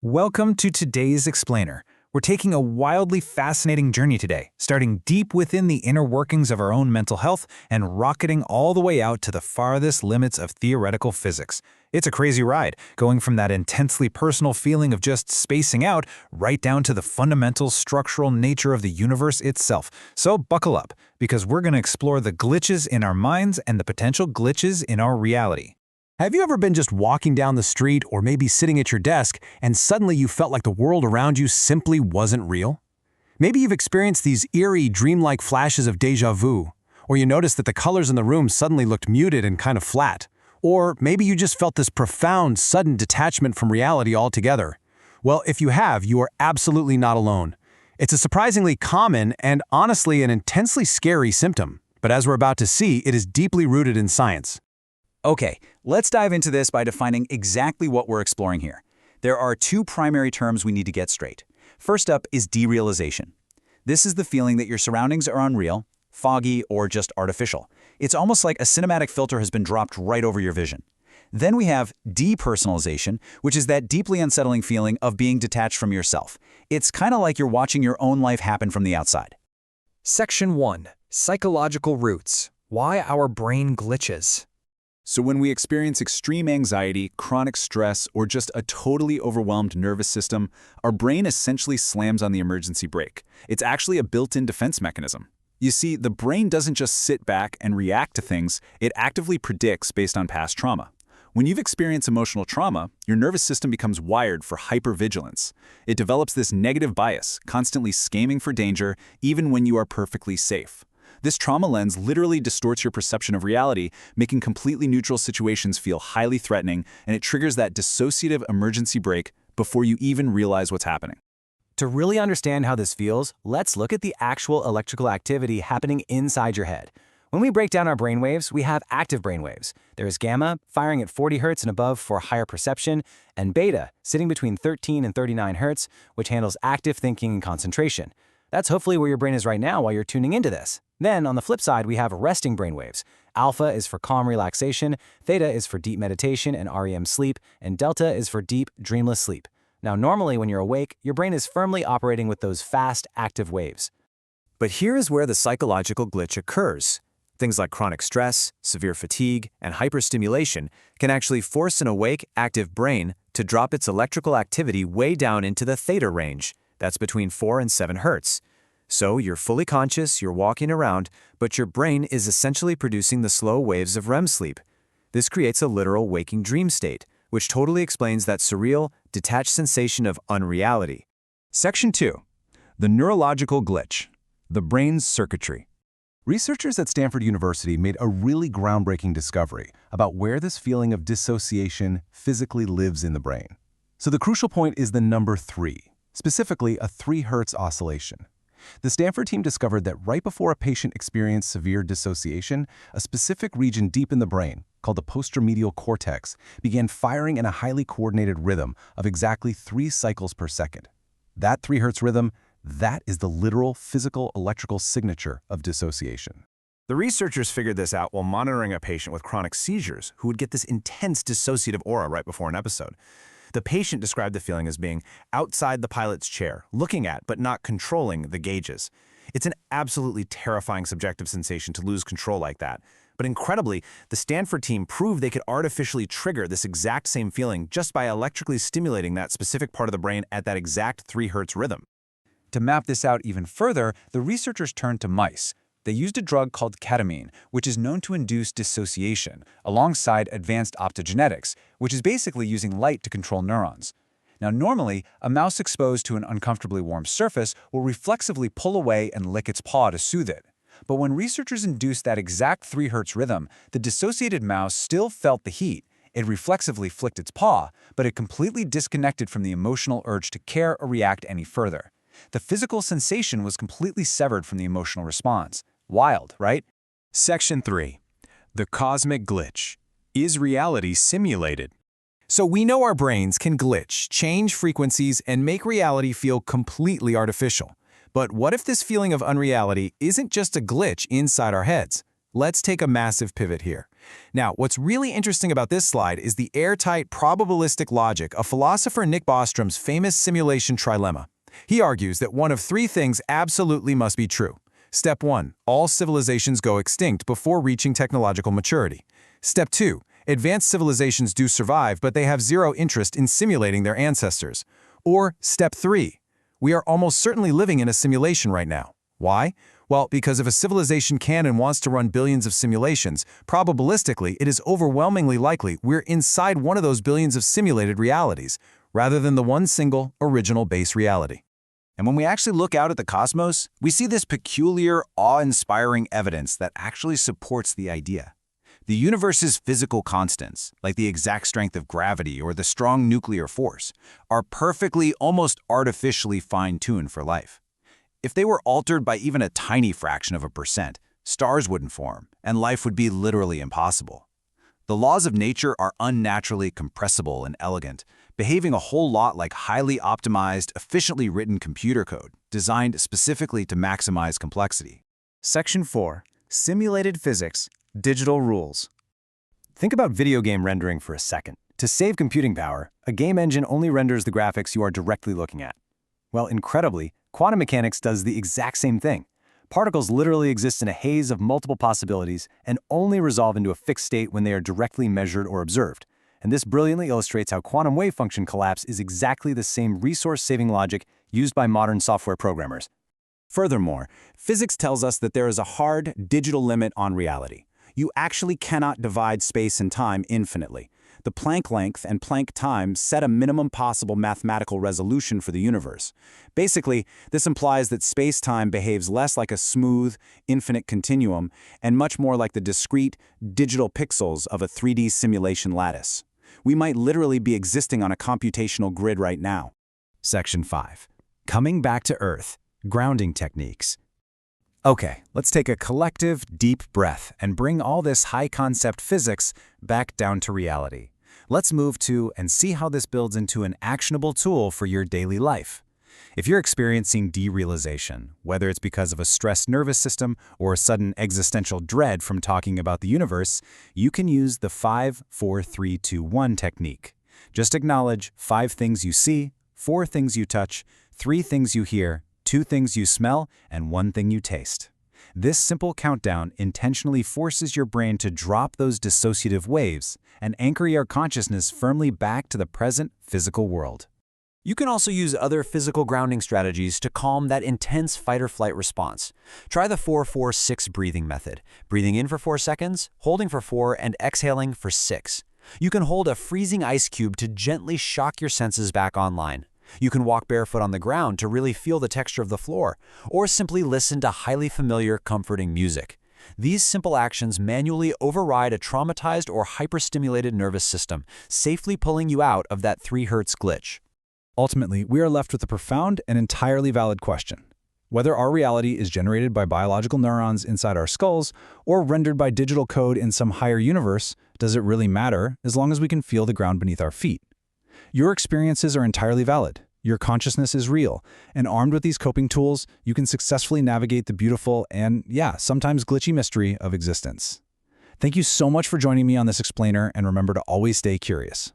Welcome to today's Explainer. We're taking a wildly fascinating journey today, starting deep within the inner workings of our own mental health and rocketing all the way out to the farthest limits of theoretical physics. It's a crazy ride, going from that intensely personal feeling of just spacing out right down to the fundamental structural nature of the universe itself. So buckle up, because we're going to explore the glitches in our minds and the potential glitches in our reality. Have you ever been just walking down the street or maybe sitting at your desk and suddenly you felt like the world around you simply wasn't real? Maybe you've experienced these eerie, dreamlike flashes of déjà vu, or you noticed that the colors in the room suddenly looked muted and kind of flat. Or maybe you just felt this profound, sudden detachment from reality altogether. Well, if you have, you are absolutely not alone. It's a surprisingly common and honestly an intensely scary symptom, but as we're about to see, it is deeply rooted in science. Okay, let's dive into this by defining exactly what we're exploring here. There are two primary terms we need to get straight. First up is derealization. This is the feeling that your surroundings are unreal, foggy, or just artificial. It's almost like a cinematic filter has been dropped right over your vision. Then we have depersonalization, which is that deeply unsettling feeling of being detached from yourself. It's kind of like you're watching your own life happen from the outside. Section 1. Psychological Roots. Why our brain glitches. So when we experience extreme anxiety, chronic stress, or just a totally overwhelmed nervous system, our brain essentially slams on the emergency brake. It's actually a built-in defense mechanism. You see, the brain doesn't just sit back and react to things, it actively predicts based on past trauma. When you've experienced emotional trauma, your nervous system becomes wired for hypervigilance. It develops this negative bias, constantly scanning for danger, even when you are perfectly safe. This trauma lens literally distorts your perception of reality, making completely neutral situations feel highly threatening, and it triggers that dissociative emergency brake before you even realize what's happening. To really understand how this feels, let's look at the actual electrical activity happening inside your head. When we break down our brainwaves, we have active brainwaves. There is gamma, firing at 40 Hz and above for higher perception, and beta, sitting between 13 and 39 Hz, which handles active thinking and concentration. That's hopefully where your brain is right now while you're tuning into this. Then, on the flip side, we have resting brainwaves. Alpha is for calm relaxation, theta is for deep meditation and REM sleep, and delta is for deep, dreamless sleep. Now, normally when you're awake, your brain is firmly operating with those fast, active waves. But here is where the psychological glitch occurs. Things like chronic stress, severe fatigue, and hyperstimulation can actually force an awake, active brain to drop its electrical activity way down into the theta range. That's between 4 and 7 Hz. So you're fully conscious, you're walking around, but your brain is essentially producing the slow waves of REM sleep. This creates a literal waking dream state, which totally explains that surreal, detached sensation of unreality. Section 2. The neurological glitch. The brain's circuitry. Researchers at Stanford University made a really groundbreaking discovery about where this feeling of dissociation physically lives in the brain. So the crucial point is the number 3, specifically a 3 Hz oscillation. The Stanford team discovered that right before a patient experienced severe dissociation, a specific region deep in the brain, called the posteromedial cortex, began firing in a highly coordinated rhythm of exactly 3 cycles per second. That 3 Hz rhythm, that is the literal physical electrical signature of dissociation. The researchers figured this out while monitoring a patient with chronic seizures who would get this intense dissociative aura right before an episode. The patient described the feeling as being outside the pilot's chair, looking at but not controlling the gauges. It's an absolutely terrifying subjective sensation to lose control like that. But incredibly, the Stanford team proved they could artificially trigger this exact same feeling just by electrically stimulating that specific part of the brain at that exact 3 Hz rhythm. To map this out even further, the researchers turned to mice. They used a drug called ketamine, which is known to induce dissociation, alongside advanced optogenetics, which is basically using light to control neurons. Now, normally, a mouse exposed to an uncomfortably warm surface will reflexively pull away and lick its paw to soothe it. But when researchers induced that exact 3 Hz rhythm, the dissociated mouse still felt the heat. It reflexively flicked its paw, but it completely disconnected from the emotional urge to care or react any further. The physical sensation was completely severed from the emotional response. Wild, right? Section 3. The cosmic glitch. Is reality simulated? So we know our brains can glitch, change frequencies, and make reality feel completely artificial. But what if this feeling of unreality isn't just a glitch inside our heads? Let's take a massive pivot here. Now, what's really interesting about this slide is the airtight probabilistic logic of philosopher Nick Bostrom's famous simulation trilemma. He argues that one of three things absolutely must be true. Step 1, all civilizations go extinct before reaching technological maturity. Step 2, advanced civilizations do survive, but they have zero interest in simulating their ancestors. Or Step 3, we are almost certainly living in a simulation right now. Why? Well, because if a civilization can and wants to run billions of simulations, probabilistically it is overwhelmingly likely we're inside one of those billions of simulated realities, rather than the one single, original base reality. And when we actually look out at the cosmos, we see this peculiar, awe-inspiring evidence that actually supports the idea. The universe's physical constants, like the exact strength of gravity or the strong nuclear force, are perfectly, almost artificially fine-tuned for life. If they were altered by even a tiny fraction of a percent, stars wouldn't form, and life would be literally impossible. The laws of nature are unnaturally compressible and elegant, behaving a whole lot like highly optimized, efficiently written computer code, designed specifically to maximize complexity. Section 4. Simulated Physics, Digital Rules. Think about video game rendering for a second. To save computing power, a game engine only renders the graphics you are directly looking at. Well, incredibly, quantum mechanics does the exact same thing. Particles literally exist in a haze of multiple possibilities and only resolve into a fixed state when they are directly measured or observed. And this brilliantly illustrates how quantum wave function collapse is exactly the same resource-saving logic used by modern software programmers. Furthermore, physics tells us that there is a hard, digital limit on reality. You actually cannot divide space and time infinitely. The Planck length and Planck time set a minimum possible mathematical resolution for the universe. Basically, this implies that space-time behaves less like a smooth, infinite continuum and much more like the discrete, digital pixels of a 3D simulation lattice. We might literally be existing on a computational grid right now. Section 5. Coming back to Earth. Grounding techniques. Okay, let's take a collective, deep breath and bring all this high-concept physics back down to reality. Let's move to and see how this builds into an actionable tool for your daily life. If you're experiencing derealization, whether it's because of a stressed nervous system or a sudden existential dread from talking about the universe, you can use the 5-4-3-2-1 technique. Just acknowledge 5 things you see, 4 things you touch, 3 things you hear, 2 things you smell, and 1 thing you taste. This simple countdown intentionally forces your brain to drop those dissociative waves and anchor your consciousness firmly back to the present physical world. You can also use other physical grounding strategies to calm that intense fight-or-flight response. Try the 4-4-6 breathing method, breathing in for 4 seconds, holding for 4, and exhaling for 6. You can hold a freezing ice cube to gently shock your senses back online. You can walk barefoot on the ground to really feel the texture of the floor, or simply listen to highly familiar, comforting music. These simple actions manually override a traumatized or hyperstimulated nervous system, safely pulling you out of that 3 Hz glitch. Ultimately, we are left with a profound and entirely valid question. Whether our reality is generated by biological neurons inside our skulls or rendered by digital code in some higher universe, does it really matter as long as we can feel the ground beneath our feet? Your experiences are entirely valid. Your consciousness is real, and armed with these coping tools, you can successfully navigate the beautiful and, sometimes glitchy mystery of existence. Thank you so much for joining me on this explainer, and remember to always stay curious.